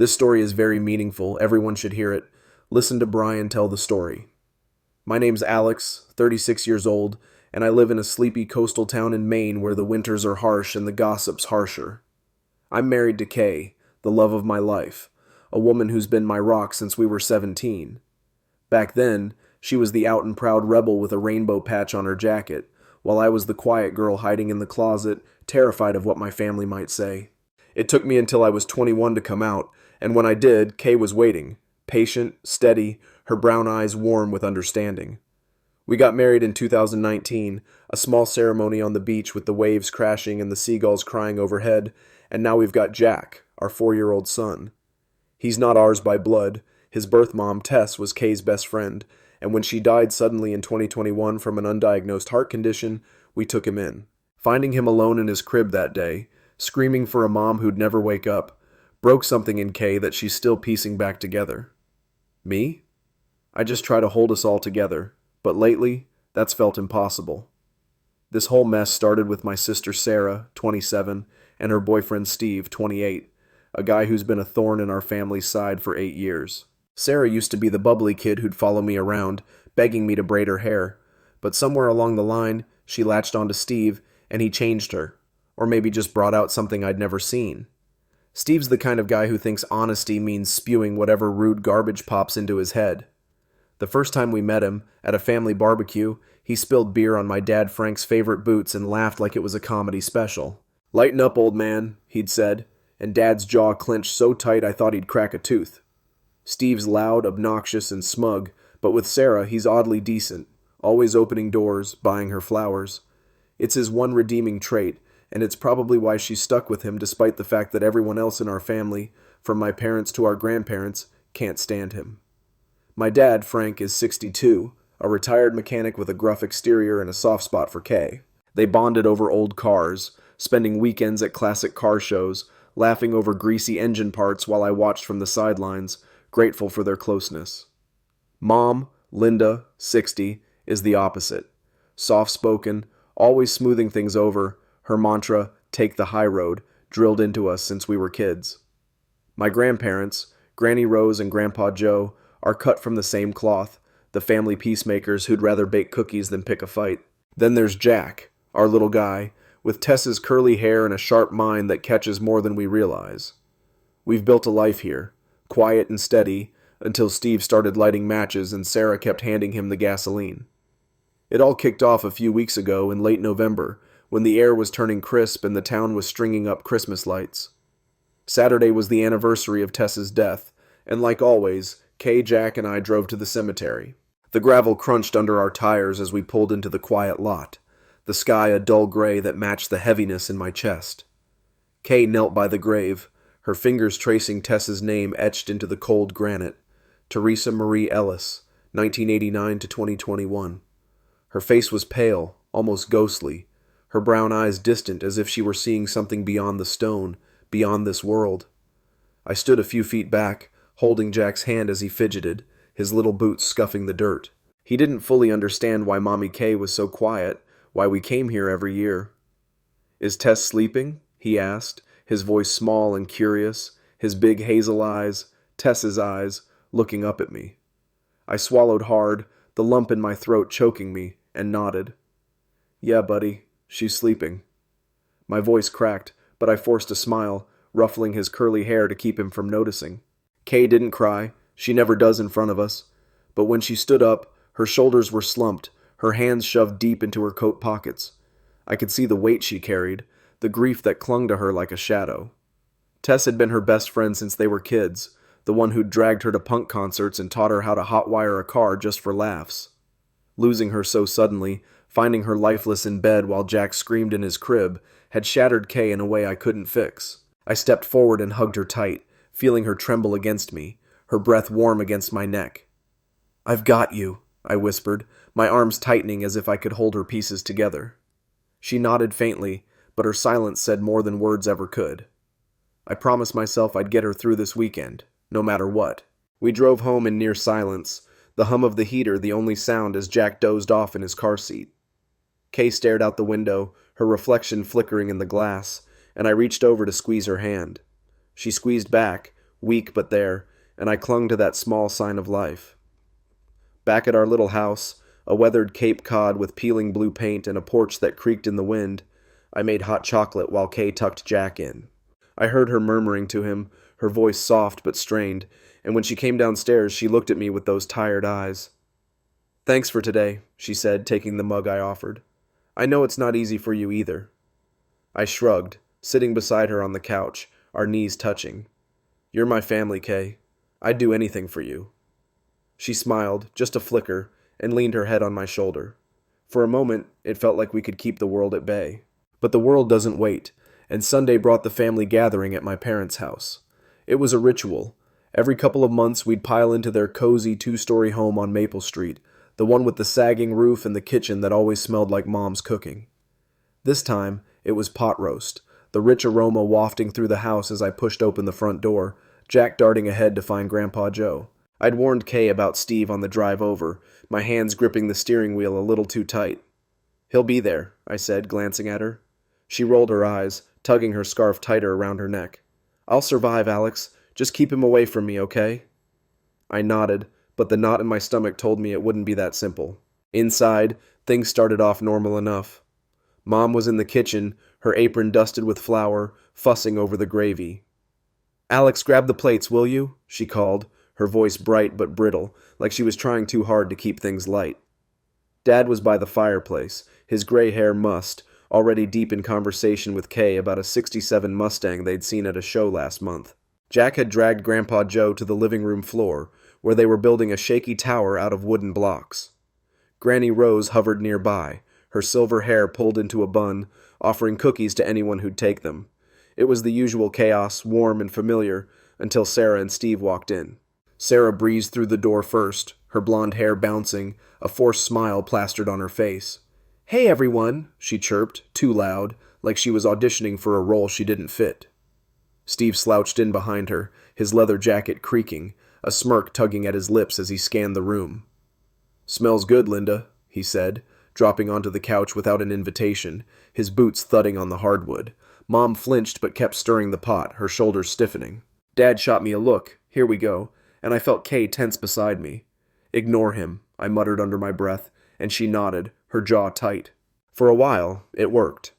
This story is very meaningful. Everyone should hear it. Listen to Brian tell the story. My name's Alex, 36 years old, and I live in a sleepy coastal town in Maine where the winters are harsh and the gossip's harsher. I'm married to Kay, the love of my life, a woman who's been my rock since we were 17. Back then, she was the out and proud rebel with a rainbow patch on her jacket, while I was the quiet girl hiding in the closet, terrified of what my family might say. It took me until I was 21 to come out, and when I did, Kay was waiting, patient, steady, her brown eyes warm with understanding. We got married in 2019, a small ceremony on the beach with the waves crashing and the seagulls crying overhead, and now we've got Jack, our 4-year-old son. He's not ours by blood. His birth mom, Tess, was Kay's best friend, and when she died suddenly in 2021 from an undiagnosed heart condition, we took him in. Finding him alone in his crib that day, screaming for a mom who'd never wake up, broke something in Kay that she's still piecing back together. Me? I just try to hold us all together, but lately, that's felt impossible. This whole mess started with my sister Sarah, 27, and her boyfriend Steve, 28, a guy who's been a thorn in our family's side for 8 years. Sarah used to be the bubbly kid who'd follow me around, begging me to braid her hair, but somewhere along the line, she latched onto Steve, and he changed her, or maybe just brought out something I'd never seen. Steve's the kind of guy who thinks honesty means spewing whatever rude garbage pops into his head. The first time we met him, at a family barbecue, he spilled beer on my dad Frank's favorite boots and laughed like it was a comedy special. "Lighten up, old man," he'd said, and Dad's jaw clenched so tight I thought he'd crack a tooth. Steve's loud, obnoxious, and smug, but with Sarah he's oddly decent, always opening doors, buying her flowers. It's his one redeeming trait, and it's probably why she stuck with him despite the fact that everyone else in our family, from my parents to our grandparents, can't stand him. My dad, Frank, is 62, a retired mechanic with a gruff exterior and a soft spot for Kay. They bonded over old cars, spending weekends at classic car shows, laughing over greasy engine parts while I watched from the sidelines, grateful for their closeness. Mom, Linda, 60, is the opposite. Soft-spoken, always smoothing things over, her mantra, "Take the high road," drilled into us since we were kids. My grandparents, Granny Rose and Grandpa Joe, are cut from the same cloth, the family peacemakers who'd rather bake cookies than pick a fight. Then there's Jack, our little guy, with Tess's curly hair and a sharp mind that catches more than we realize. We've built a life here, quiet and steady, until Steve started lighting matches and Sarah kept handing him the gasoline. It all kicked off a few weeks ago in late November, when the air was turning crisp and the town was stringing up Christmas lights. Saturday was the anniversary of Tess's death, and like always, Kay, Jack, and I drove to the cemetery. The gravel crunched under our tires as we pulled into the quiet lot, the sky a dull gray that matched the heaviness in my chest. Kay knelt by the grave, her fingers tracing Tess's name etched into the cold granite. Teresa Marie Ellis, 1989 to 2021. Her face was pale, almost ghostly, her brown eyes distant as if she were seeing something beyond the stone, beyond this world. I stood a few feet back, holding Jack's hand as he fidgeted, his little boots scuffing the dirt. He didn't fully understand why Mommy Kay was so quiet, why we came here every year. "Is Tess sleeping?" he asked, his voice small and curious, his big hazel eyes, Tess's eyes, looking up at me. I swallowed hard, the lump in my throat choking me, and nodded. "Yeah, buddy, she's sleeping." My voice cracked, but I forced a smile, ruffling his curly hair to keep him from noticing. Kay didn't cry, she never does in front of us, but when she stood up, her shoulders were slumped, her hands shoved deep into her coat pockets. I could see the weight she carried, the grief that clung to her like a shadow. Tess had been her best friend since they were kids, the one who'd dragged her to punk concerts and taught her how to hotwire a car just for laughs. Losing her so suddenly, finding her lifeless in bed while Jack screamed in his crib, had shattered Kay in a way I couldn't fix. I stepped forward and hugged her tight, feeling her tremble against me, her breath warm against my neck. "I've got you," I whispered, my arms tightening as if I could hold her pieces together. She nodded faintly, but her silence said more than words ever could. I promised myself I'd get her through this weekend, no matter what. We drove home in near silence, the hum of the heater the only sound as Jack dozed off in his car seat. Kay stared out the window, her reflection flickering in the glass, and I reached over to squeeze her hand. She squeezed back, weak but there, and I clung to that small sign of life. Back at our little house, a weathered Cape Cod with peeling blue paint and a porch that creaked in the wind, I made hot chocolate while Kay tucked Jack in. I heard her murmuring to him, her voice soft but strained, and when she came downstairs she looked at me with those tired eyes. "Thanks for today," she said, taking the mug I offered. "I know it's not easy for you either." I shrugged, sitting beside her on the couch, our knees touching. "You're my family, Kay. I'd do anything for you." She smiled, just a flicker, and leaned her head on my shoulder. For a moment, it felt like we could keep the world at bay. But the world doesn't wait, and Sunday brought the family gathering at my parents' house. It was a ritual. Every couple of months we'd pile into their cozy two-story home on Maple Street, the one with the sagging roof and the kitchen that always smelled like Mom's cooking. This time, it was pot roast, the rich aroma wafting through the house as I pushed open the front door, Jack darting ahead to find Grandpa Joe. I'd warned Kay about Steve on the drive over, my hands gripping the steering wheel a little too tight. "He'll be there," I said, glancing at her. She rolled her eyes, tugging her scarf tighter around her neck. "I'll survive, Alex. Just keep him away from me, okay?" I nodded, but the knot in my stomach told me it wouldn't be that simple. Inside, things started off normal enough. Mom was in the kitchen, her apron dusted with flour, fussing over the gravy. "Alex, grab the plates, will you?" she called, her voice bright but brittle, like she was trying too hard to keep things light. Dad was by the fireplace, his gray hair mussed, already deep in conversation with Kay about a '67 Mustang they'd seen at a show last month. Jack had dragged Grandpa Joe to the living room floor, where they were building a shaky tower out of wooden blocks. Granny Rose hovered nearby, her silver hair pulled into a bun, offering cookies to anyone who'd take them. It was the usual chaos, warm and familiar, until Sarah and Steve walked in. Sarah breezed through the door first, her blonde hair bouncing, a forced smile plastered on her face. "Hey, everyone," she chirped, too loud, like she was auditioning for a role she didn't fit. Steve slouched in behind her, his leather jacket creaking, a smirk tugging at his lips as he scanned the room. "Smells good, Linda," he said, dropping onto the couch without an invitation, his boots thudding on the hardwood. Mom flinched but kept stirring the pot, her shoulders stiffening. Dad shot me a look, here we go, and I felt Kay tense beside me. "Ignore him," I muttered under my breath, and she nodded, her jaw tight. For a while, it worked.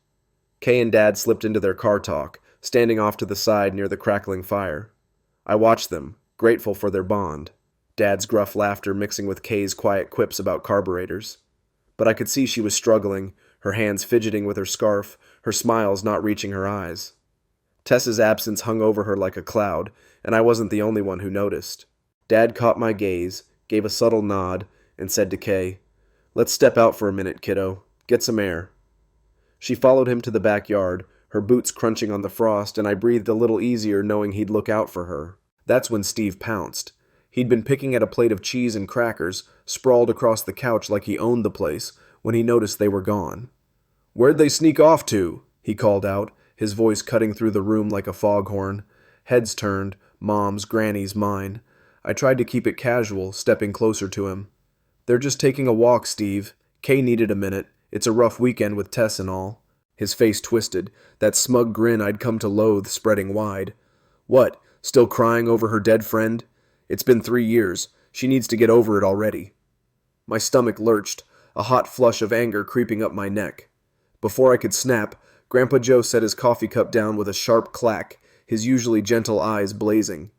Kay and Dad slipped into their car talk, standing off to the side near the crackling fire. I watched them, grateful for their bond, Dad's gruff laughter mixing with Kay's quiet quips about carburetors. But I could see she was struggling, her hands fidgeting with her scarf, her smiles not reaching her eyes. Tess's absence hung over her like a cloud, and I wasn't the only one who noticed. Dad caught my gaze, gave a subtle nod, and said to Kay, "Let's step out for a minute, kiddo. Get some air." She followed him to the backyard, her boots crunching on the frost, and I breathed a little easier knowing he'd look out for her. That's when Steve pounced. He'd been picking at a plate of cheese and crackers, sprawled across the couch like he owned the place, when he noticed they were gone. "Where'd they sneak off to?" he called out, his voice cutting through the room like a foghorn. Heads turned, Mom's, Granny's, mine. I tried to keep it casual, stepping closer to him. "They're just taking a walk, Steve. Kay needed a minute. It's a rough weekend with Tess and all." His face twisted, that smug grin I'd come to loathe spreading wide. "What, still crying over her dead friend? It's been 3 years. She needs to get over it already." My stomach lurched, a hot flush of anger creeping up my neck. Before I could snap, Grandpa Joe set his coffee cup down with a sharp clack, his usually gentle eyes blazing.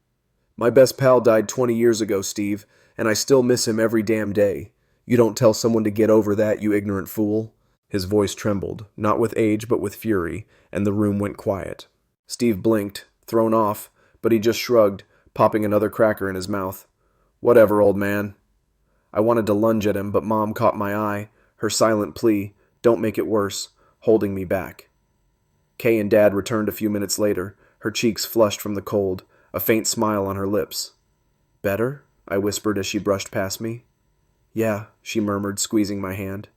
"My best pal died 20 years ago, Steve, and I still miss him every damn day. You don't tell someone to get over that, you ignorant fool." His voice trembled, not with age but with fury, and the room went quiet. Steve blinked, thrown off, but he just shrugged, popping another cracker in his mouth. "Whatever, old man." I wanted to lunge at him, but Mom caught my eye, her silent plea, "Don't make it worse," holding me back. Kay and Dad returned a few minutes later, her cheeks flushed from the cold, a faint smile on her lips. "Better?" I whispered as she brushed past me. "Yeah," she murmured, squeezing my hand.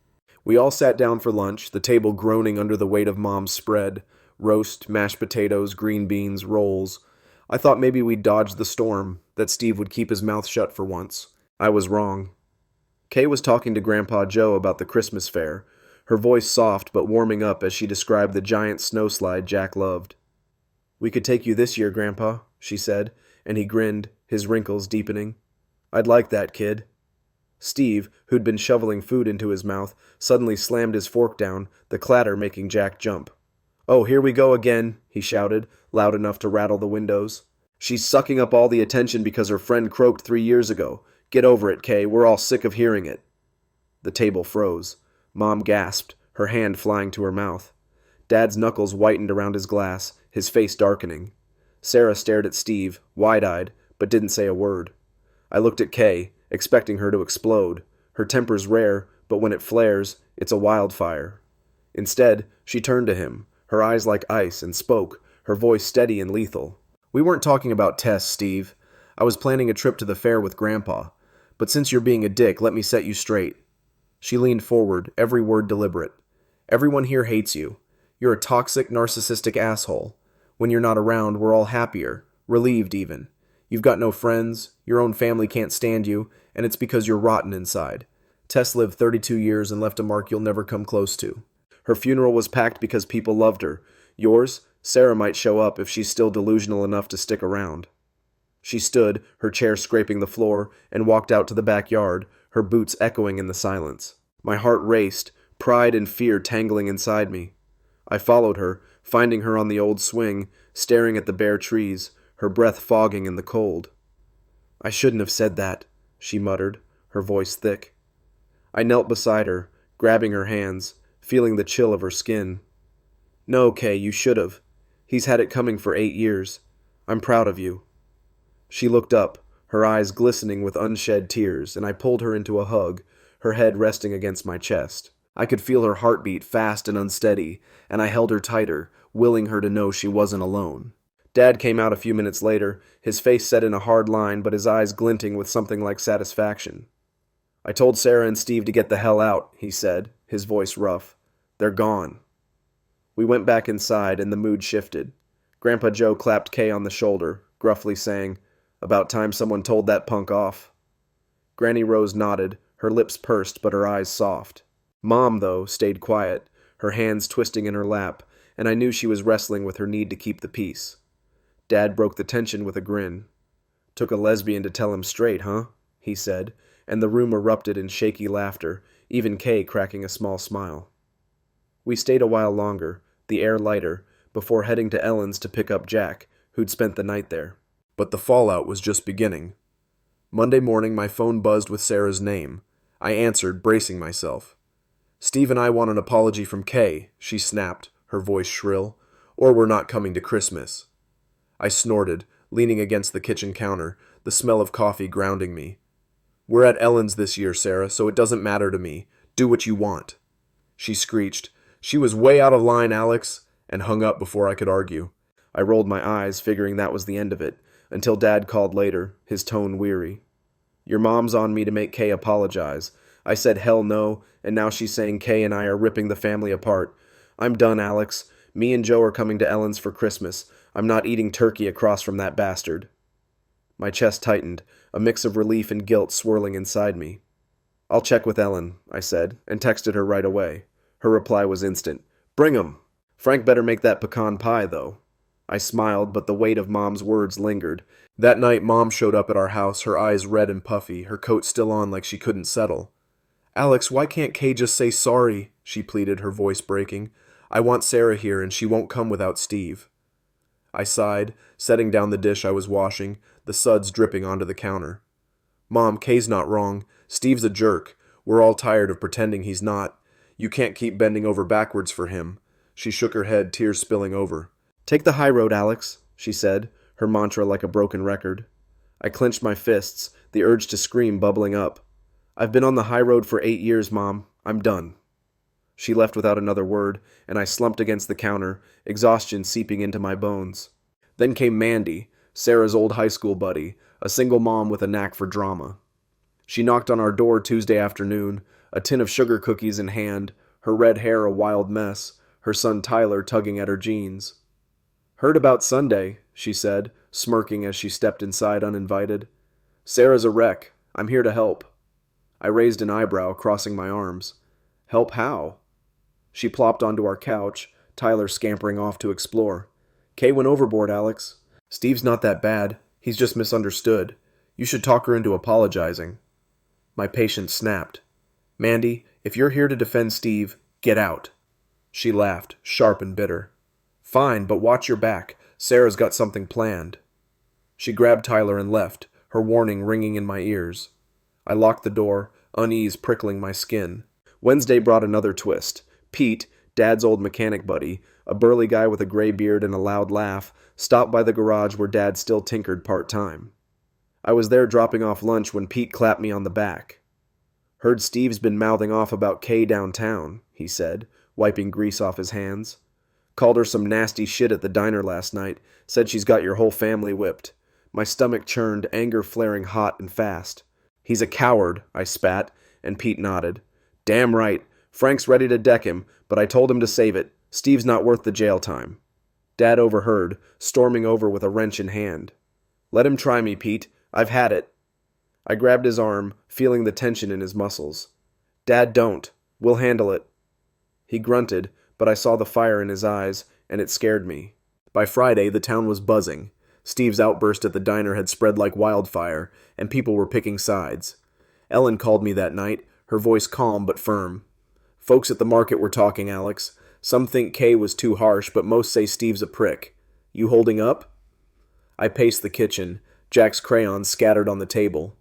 We all sat down for lunch, the table groaning under the weight of Mom's spread. Roast, mashed potatoes, green beans, rolls. I thought maybe we'd dodge the storm, that Steve would keep his mouth shut for once. I was wrong. Kay was talking to Grandpa Joe about the Christmas fair, her voice soft but warming up as she described the giant snowslide Jack loved. "We could take you this year, Grandpa," she said, and he grinned, his wrinkles deepening. "I'd like that, kid." Steve, who'd been shoveling food into his mouth, suddenly slammed his fork down, the clatter making Jack jump. "Oh, here we go again," he shouted, loud enough to rattle the windows. "She's sucking up all the attention because her friend croaked 3 years ago. Get over it, Kay. We're all sick of hearing it." The table froze. Mom gasped, her hand flying to her mouth. Dad's knuckles whitened around his glass, his face darkening. Sarah stared at Steve, wide-eyed, but didn't say a word. I looked at Kay, expecting her to explode. Her temper's rare, but when it flares, it's a wildfire. Instead, she turned to him, her eyes like ice, and spoke, her voice steady and lethal. "We weren't talking about Tess, Steve. I was planning a trip to the fair with Grandpa. But since you're being a dick, let me set you straight." She leaned forward, every word deliberate. "Everyone here hates you. You're a toxic, narcissistic asshole. When you're not around, we're all happier, relieved even. You've got no friends, your own family can't stand you, and it's because you're rotten inside. Tess lived 32 years and left a mark you'll never come close to. Her funeral was packed because people loved her. Yours, Sarah might show up if she's still delusional enough to stick around." She stood, her chair scraping the floor, and walked out to the backyard, her boots echoing in the silence. My heart raced, pride and fear tangling inside me. I followed her, finding her on the old swing, staring at the bare trees, her breath fogging in the cold. "I shouldn't have said that," she muttered, her voice thick. I knelt beside her, grabbing her hands, feeling the chill of her skin. "No, Kay, you should have. He's had it coming for 8 years. I'm proud of you." She looked up, her eyes glistening with unshed tears, and I pulled her into a hug, her head resting against my chest. I could feel her heartbeat fast and unsteady, and I held her tighter, willing her to know she wasn't alone. Dad came out a few minutes later, his face set in a hard line but his eyes glinting with something like satisfaction. "I told Sarah and Steve to get the hell out," he said, his voice rough. "They're gone." We went back inside and the mood shifted. Grandpa Joe clapped Kay on the shoulder, gruffly saying, "About time someone told that punk off." Granny Rose nodded, her lips pursed but her eyes soft. Mom, though, stayed quiet, her hands twisting in her lap, and I knew she was wrestling with her need to keep the peace. Dad broke the tension with a grin. "Took a lesbian to tell him straight, huh?" he said, and the room erupted in shaky laughter, even Kay cracking a small smile. We stayed a while longer, the air lighter, before heading to Ellen's to pick up Jack, who'd spent the night there. But the fallout was just beginning. Monday morning my phone buzzed with Sarah's name. I answered, bracing myself. "Steve and I want an apology from Kay," she snapped, her voice shrill, "or we're not coming to Christmas." I snorted, leaning against the kitchen counter, the smell of coffee grounding me. "We're at Ellen's this year, Sarah, so it doesn't matter to me. Do what you want." She screeched, "She was way out of line, Alex," and hung up before I could argue. I rolled my eyes, figuring that was the end of it, until Dad called later, his tone weary. "Your mom's on me to make Kay apologize. I said hell no, and now she's saying Kay and I are ripping the family apart. I'm done, Alex. Me and Joe are coming to Ellen's for Christmas. I'm not eating turkey across from that bastard." My chest tightened, a mix of relief and guilt swirling inside me. "I'll check with Ellen," I said, and texted her right away. Her reply was instant. "Bring 'em! Frank better make that pecan pie, though." I smiled, but the weight of Mom's words lingered. That night, Mom showed up at our house, her eyes red and puffy, her coat still on like she couldn't settle. "Alex, why can't Kay just say sorry?" she pleaded, her voice breaking. "I want Sarah here, and she won't come without Steve." I sighed, setting down the dish I was washing, the suds dripping onto the counter. "Mom, Kay's not wrong. Steve's a jerk. We're all tired of pretending he's not. You can't keep bending over backwards for him." She shook her head, tears spilling over. "Take the high road, Alex," she said, her mantra like a broken record. I clenched my fists, the urge to scream bubbling up. "I've been on the high road for 8 years, Mom. I'm done." She left without another word, and I slumped against the counter, exhaustion seeping into my bones. Then came Mandy, Sarah's old high school buddy, a single mom with a knack for drama. She knocked on our door Tuesday afternoon, a tin of sugar cookies in hand, her red hair a wild mess, her son Tyler tugging at her jeans. "Heard about Sunday," she said, smirking as she stepped inside uninvited. "Sarah's a wreck. I'm here to help." I raised an eyebrow, crossing my arms. "Help how?" She plopped onto our couch, Tyler scampering off to explore. "Kay went overboard, Alex. Steve's not that bad. He's just misunderstood. You should talk her into apologizing. My patience snapped. Mandy, if you're here to defend Steve, get out. She laughed, sharp and bitter. Fine, but watch your back. Sarah's got something planned. She grabbed Tyler and left, her warning ringing in my ears. I locked the door, unease prickling my skin. Wednesday brought another twist. Pete, Dad's old mechanic buddy, a burly guy with a gray beard and a loud laugh, stopped by the garage where Dad still tinkered part-time. I was there dropping off lunch when Pete clapped me on the back. Heard Steve's been mouthing off about Kay downtown, he said, wiping grease off his hands. Called her some nasty shit at the diner last night, said she's got your whole family whipped. My stomach churned, anger flaring hot and fast. He's a coward, I spat, and Pete nodded. Damn right. Frank's ready to deck him, but I told him to save it. Steve's not worth the jail time. Dad overheard, storming over with a wrench in hand. Let him try me, Pete. I've had it. I grabbed his arm, feeling the tension in his muscles. Dad, don't. We'll handle it. He grunted, but I saw the fire in his eyes, and it scared me. By Friday, the town was buzzing. Steve's outburst at the diner had spread like wildfire, and people were picking sides. Ellen called me that night, her voice calm but firm. Folks at the market were talking, Alex. Some think Kay was too harsh, but most say Steve's a prick. You holding up? I paced the kitchen, Jack's crayons scattered on the table.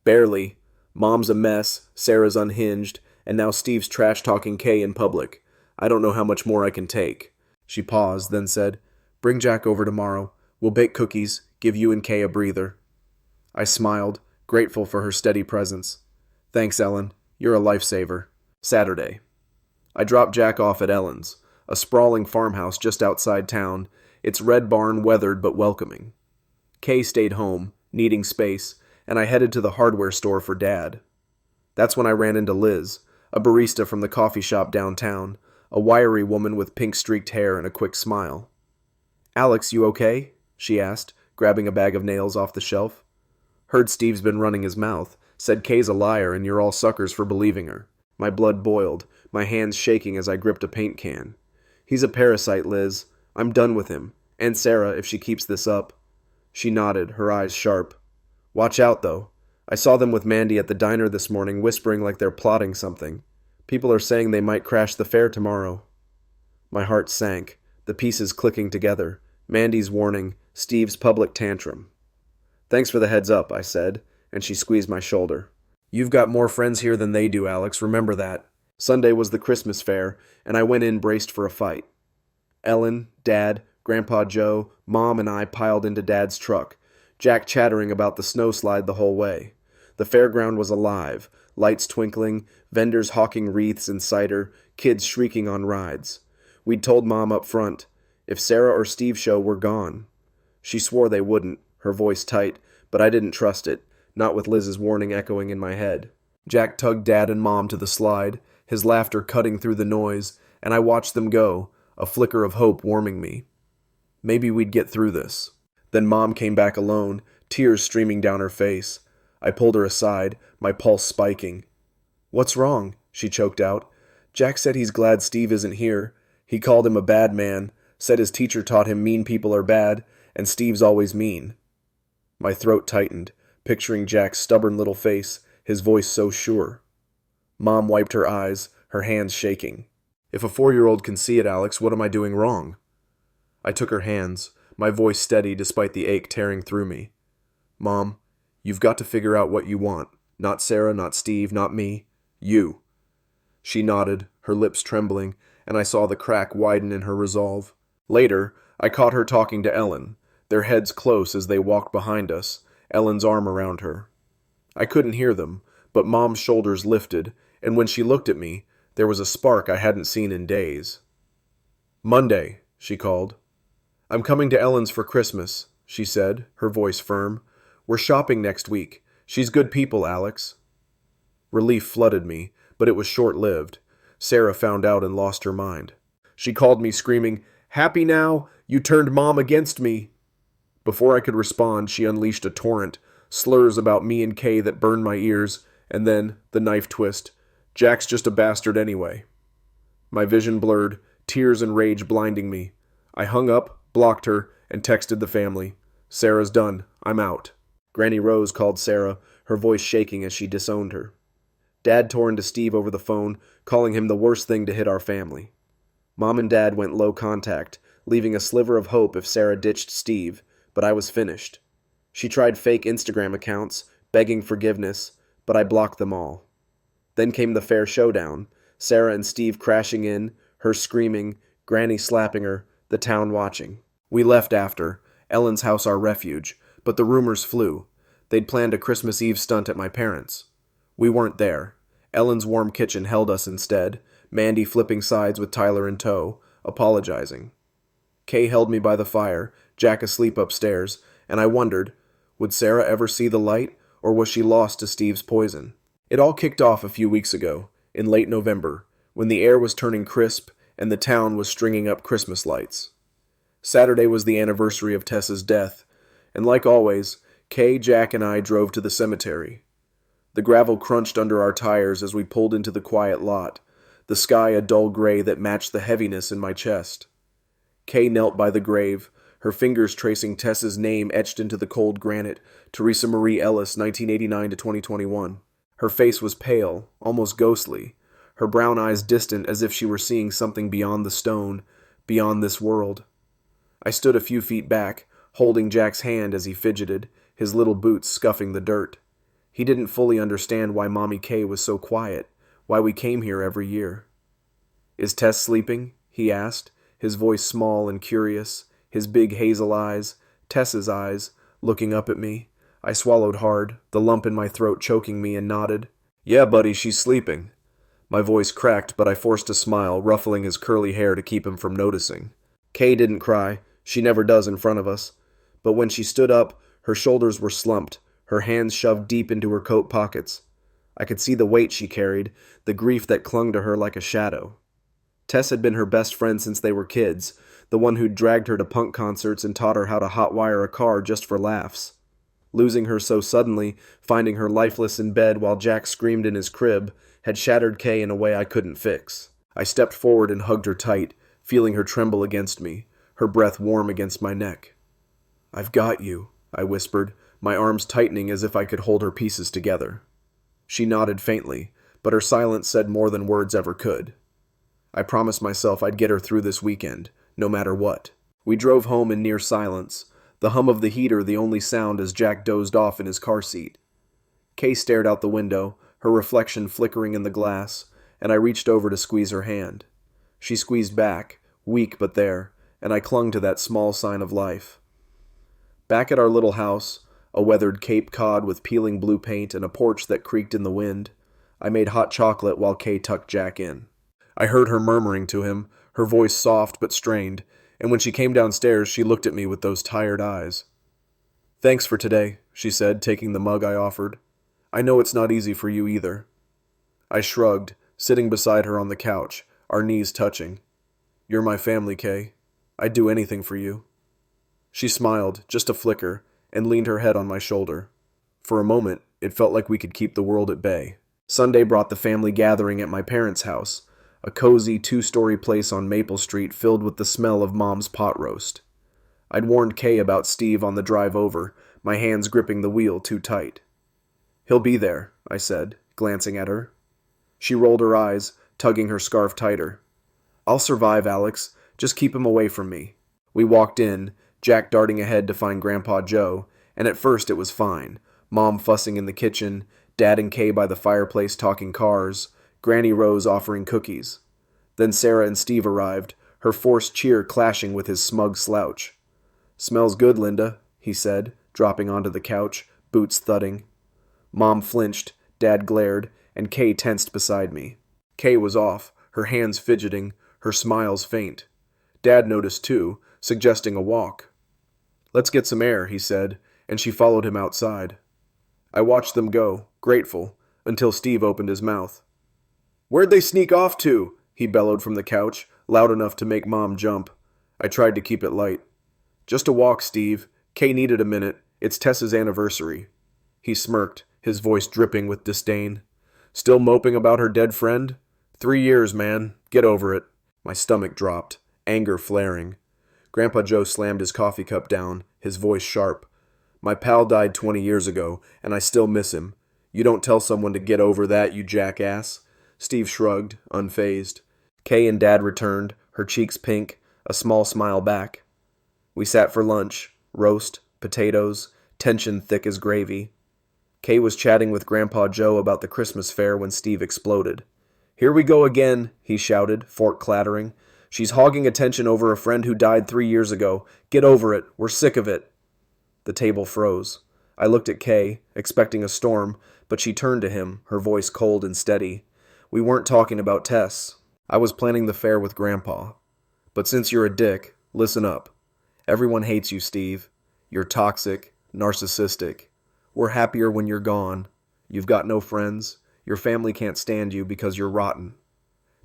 Barely. Mom's a mess, Sarah's unhinged, and now Steve's trash-talking Kay in public. I don't know how much more I can take. She paused, then said, Bring Jack over tomorrow. We'll bake cookies, give you and Kay a breather. I smiled, grateful for her steady presence. Thanks, Ellen. You're a lifesaver. Saturday. I dropped Jack off at Ellen's, a sprawling farmhouse just outside town, its red barn weathered but welcoming. Kay stayed home, needing space, and I headed to the hardware store for Dad. That's when I ran into Liz, a barista from the coffee shop downtown, a wiry woman with pink-streaked hair and a quick smile. Alex, you okay? She asked, grabbing a bag of nails off the shelf. Heard Steve's been running his mouth, said Kay's a liar and you're all suckers for believing her. My blood boiled, my hands shaking as I gripped a paint can. He's a parasite, Liz. I'm done with him. And Sarah, if she keeps this up. She nodded, her eyes sharp. Watch out, though. I saw them with Mandy at the diner this morning, whispering like they're plotting something. People are saying they might crash the fair tomorrow. My heart sank, the pieces clicking together. Mandy's warning, Steve's public tantrum. Thanks for the heads up, I said, and she squeezed my shoulder. You've got more friends here than they do, Alex, remember that. Sunday was the Christmas fair, and I went in braced for a fight. Ellen, Dad, Grandpa Joe, Mom, and I piled into Dad's truck, Jack chattering about the snowslide the whole way. The fairground was alive, lights twinkling, vendors hawking wreaths and cider, kids shrieking on rides. We'd told Mom up front, if Sarah or Steve show, we're gone. She swore they wouldn't, her voice tight, but I didn't trust it, not with Liz's warning echoing in my head. Jack tugged Dad and Mom to the slide, his laughter cutting through the noise, and I watched them go, a flicker of hope warming me. Maybe we'd get through this. Then Mom came back alone, tears streaming down her face. I pulled her aside, my pulse spiking. What's wrong? She choked out. Jack said he's glad Steve isn't here. He called him a bad man, said his teacher taught him mean people are bad, and Steve's always mean. My throat tightened, picturing Jack's stubborn little face, his voice so sure. Mom wiped her eyes, her hands shaking. If a 4-year-old can see it, Alex, what am I doing wrong? I took her hands, my voice steady despite the ache tearing through me. Mom, you've got to figure out what you want. Not Sarah, not Steve, not me. You. She nodded, her lips trembling, and I saw the crack widen in her resolve. Later, I caught her talking to Ellen, their heads close as they walked behind us, Ellen's arm around her. I couldn't hear them, but Mom's shoulders lifted, and when she looked at me, there was a spark I hadn't seen in days. Monday, she called. I'm coming to Ellen's for Christmas, she said, her voice firm. We're shopping next week. She's good people, Alex. Relief flooded me, but it was short-lived. Sarah found out and lost her mind. She called me screaming, Happy now? You turned Mom against me. Before I could respond, she unleashed a torrent, slurs about me and Kay that burned my ears, and then the knife twist. Jack's just a bastard anyway. My vision blurred, tears and rage blinding me. I hung up, blocked her, and texted the family. Sarah's done. I'm out. Granny Rose called Sarah, her voice shaking as she disowned her. Dad tore into Steve over the phone, calling him the worst thing to hit our family. Mom and Dad went low contact, leaving a sliver of hope if Sarah ditched Steve, but I was finished. She tried fake Instagram accounts, begging forgiveness, but I blocked them all. Then came the fair showdown, Sarah and Steve crashing in, her screaming, Granny slapping her, the town watching. We left after, Ellen's house our refuge, but the rumors flew. They'd planned a Christmas Eve stunt at my parents'. We weren't there. Ellen's warm kitchen held us instead, Mandy flipping sides with Tyler in tow, apologizing. Kay held me by the fire, Jack asleep upstairs, and I wondered, would Sarah ever see the light, or was she lost to Steve's poison? It all kicked off a few weeks ago, in late November, when the air was turning crisp and the town was stringing up Christmas lights. Saturday was the anniversary of Tessa's death, and like always, Kay, Jack, and I drove to the cemetery. The gravel crunched under our tires as we pulled into the quiet lot, the sky a dull gray that matched the heaviness in my chest. Kay knelt by the grave, her fingers tracing Tessa's name etched into the cold granite, Teresa Marie Ellis, 1989 to 2021. Her face was pale, almost ghostly, her brown eyes distant as if she were seeing something beyond the stone, beyond this world. I stood a few feet back, holding Jack's hand as he fidgeted, his little boots scuffing the dirt. He didn't fully understand why Mommy Kay was so quiet, why we came here every year. "Is Tess sleeping?" he asked, his voice small and curious, his big hazel eyes, Tessa's eyes, looking up at me. I swallowed hard, the lump in my throat choking me, and nodded. "Yeah, buddy, she's sleeping." My voice cracked, but I forced a smile, ruffling his curly hair to keep him from noticing. Kay didn't cry. She never does in front of us. But when she stood up, her shoulders were slumped, her hands shoved deep into her coat pockets. I could see the weight she carried, the grief that clung to her like a shadow. Tess had been her best friend since they were kids, the one who'd dragged her to punk concerts and taught her how to hotwire a car just for laughs. Losing her so suddenly, finding her lifeless in bed while Jack screamed in his crib, had shattered Kay in a way I couldn't fix. I stepped forward and hugged her tight, feeling her tremble against me, her breath warm against my neck. "I've got you," I whispered, my arms tightening as if I could hold her pieces together. She nodded faintly, but her silence said more than words ever could. I promised myself I'd get her through this weekend, no matter what. We drove home in near silence, the hum of the heater the only sound as Jack dozed off in his car seat. Kay stared out the window, her reflection flickering in the glass, and I reached over to squeeze her hand. She squeezed back, weak but there, and I clung to that small sign of life. Back at our little house, a weathered Cape Cod with peeling blue paint and a porch that creaked in the wind, I made hot chocolate while Kay tucked Jack in. I heard her murmuring to him, her voice soft but strained, and when she came downstairs she looked at me with those tired eyes. "Thanks for today," she said, taking the mug I offered. "I know it's not easy for you either." I shrugged, sitting beside her on the couch, our knees touching. "You're my family, Kay. I'd do anything for you." She smiled, just a flicker, and leaned her head on my shoulder. For a moment, it felt like we could keep the world at bay. Sunday brought the family gathering at my parents' house, a cozy two-story place on Maple Street filled with the smell of Mom's pot roast. I'd warned Kay about Steve on the drive over, my hands gripping the wheel too tight. "He'll be there," I said, glancing at her. She rolled her eyes, tugging her scarf tighter. "I'll survive, Alex. Just keep him away from me." We walked in, Jack darting ahead to find Grandpa Joe, and at first it was fine. Mom fussing in the kitchen, Dad and Kay by the fireplace talking cars, Granny Rose offering cookies. Then Sarah and Steve arrived, her forced cheer clashing with his smug slouch. "Smells good, Linda," he said, dropping onto the couch, boots thudding. Mom flinched, Dad glared, and Kay tensed beside me. Kay was off, her hands fidgeting, her smiles faint. Dad noticed too, suggesting a walk. "Let's get some air," he said, and she followed him outside. I watched them go, grateful, until Steve opened his mouth. "Where'd they sneak off to?" he bellowed from the couch, loud enough to make Mom jump. I tried to keep it light. "Just a walk, Steve. Kay needed a minute. It's Tessa's anniversary." He smirked, his voice dripping with disdain. "Still moping about her dead friend? 3 years, man. Get over it." My stomach dropped, anger flaring. Grandpa Joe slammed his coffee cup down, his voice sharp. My pal died 20 years ago, and I still miss him. You don't tell someone to get over that, you jackass. Steve shrugged, unfazed. Kay and Dad returned, her cheeks pink, a small smile back. We sat for lunch, roast, potatoes, tension thick as gravy. Kay was chatting with Grandpa Joe about the Christmas fair when Steve exploded. "Here we go again," he shouted, fork clattering. "She's hogging attention over a friend who died 3 years ago. Get over it. We're sick of it." The table froze. I looked at Kay, expecting a storm, but she turned to him, her voice cold and steady. "We weren't talking about Tess. I was planning the fair with Grandpa. But since you're a dick, listen up. Everyone hates you, Steve. You're toxic, narcissistic. We're happier when you're gone. You've got no friends. Your family can't stand you because you're rotten.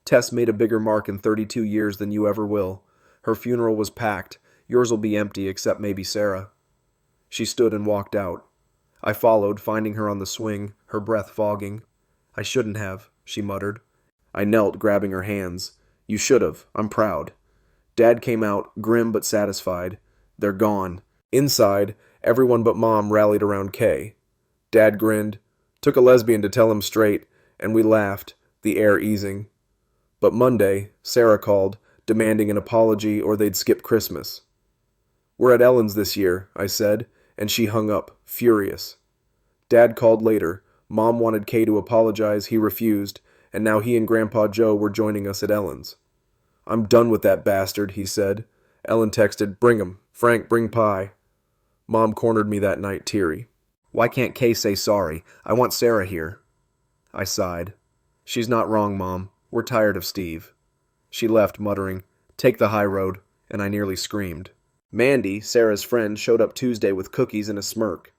Tess made a bigger mark in 32 years than you ever will. Her funeral was packed. Yours will be empty except maybe Sarah." She stood and walked out. I followed, finding her on the swing, her breath fogging. "I shouldn't have," she muttered. I knelt, grabbing her hands. "You should have. I'm proud." Dad came out, grim but satisfied. "They're gone." Inside, everyone but Mom rallied around Kay. Dad grinned, took a lesbian to tell him straight, and we laughed, the air easing. But Monday, Sarah called, demanding an apology or they'd skip Christmas. "We're at Ellen's this year," I said, and she hung up, furious. Dad called later. Mom wanted Kay to apologize, he refused, and now he and Grandpa Joe were joining us at Ellen's. "I'm done with that bastard," he said. Ellen texted, "Bring him. Frank, bring pie." Mom cornered me that night, teary. "Why can't Kay say sorry? I want Sarah here." I sighed. "She's not wrong, Mom. We're tired of Steve." She left, muttering, "Take the high road," and I nearly screamed. Mandy, Sarah's friend, showed up Tuesday with cookies and a smirk.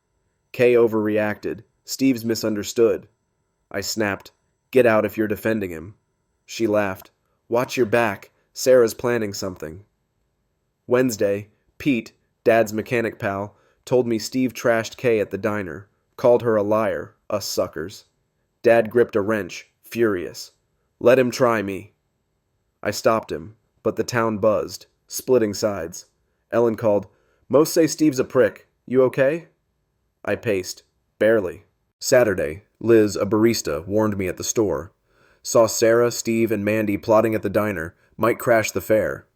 Kay overreacted. Steve's misunderstood. I snapped, "Get out if you're defending him." She laughed. "Watch your back. Sarah's planning something." Wednesday, Pete, Dad's mechanic pal, told me Steve trashed Kay at the diner, called her a liar, us suckers. Dad gripped a wrench, furious. "Let him try me." I stopped him, but the town buzzed, splitting sides. Ellen called, "Most say Steve's a prick. You okay?" I paced. "Barely." Saturday, Liz, a barista, warned me at the store. Saw Sarah, Steve, and Mandy plotting at the diner, might crash the fair.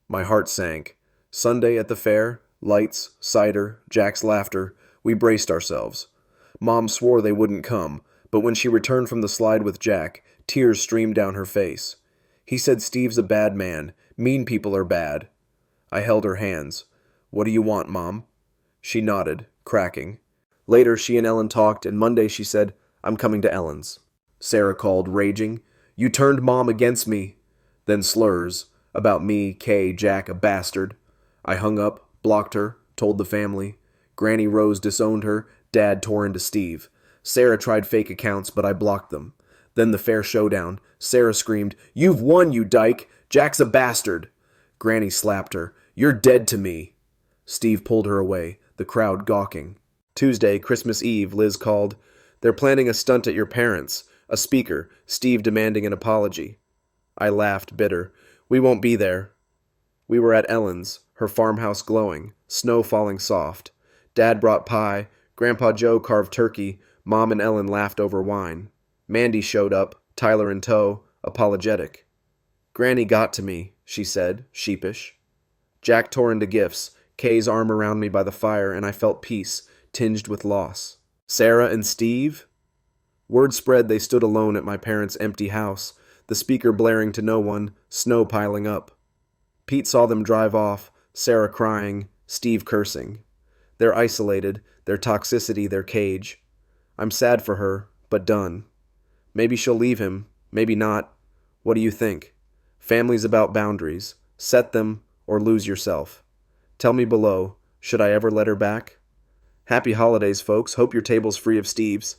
My heart sank. Sunday at the fair, lights, cider, Jack's laughter, we braced ourselves. Mom swore they wouldn't come, but when she returned from the slide with Jack, tears streamed down her face. He said Steve's a bad man. Mean people are bad. I held her hands. "What do you want, Mom?" She nodded, cracking. Later, she and Ellen talked, and Monday she said, "I'm coming to Ellen's." Sarah called, raging, "You turned Mom against me." Then slurs, about me, Kay, Jack, a bastard. I hung up, blocked her, told the family. Granny Rose disowned her, Dad tore into Steve. Sarah tried fake accounts, but I blocked them. Then the fair showdown. Sarah screamed, "You've won, you dyke! Jack's a bastard!" Granny slapped her. "You're dead to me." Steve pulled her away, the crowd gawking. Tuesday, Christmas Eve, Liz called. "They're planning a stunt at your parents'. A speaker, Steve demanding an apology." I laughed, bitter. "We won't be there." We were at Ellen's, her farmhouse glowing, snow falling soft. Dad brought pie, Grandpa Joe carved turkey, Mom and Ellen laughed over wine. Mandy showed up, Tyler in tow, apologetic. "Granny got to me," she said, sheepish. Jack tore into gifts, Kay's arm around me by the fire, and I felt peace, tinged with loss. Sarah and Steve? Word spread they stood alone at my parents' empty house, the speaker blaring to no one, snow piling up. Pete saw them drive off, Sarah crying, Steve cursing. They're isolated, their toxicity their cage. I'm sad for her, but done. Maybe she'll leave him, maybe not. What do you think? Family's about boundaries. Set them, or lose yourself. Tell me below, should I ever let her back? Happy holidays, folks. Hope your table's free of Steves.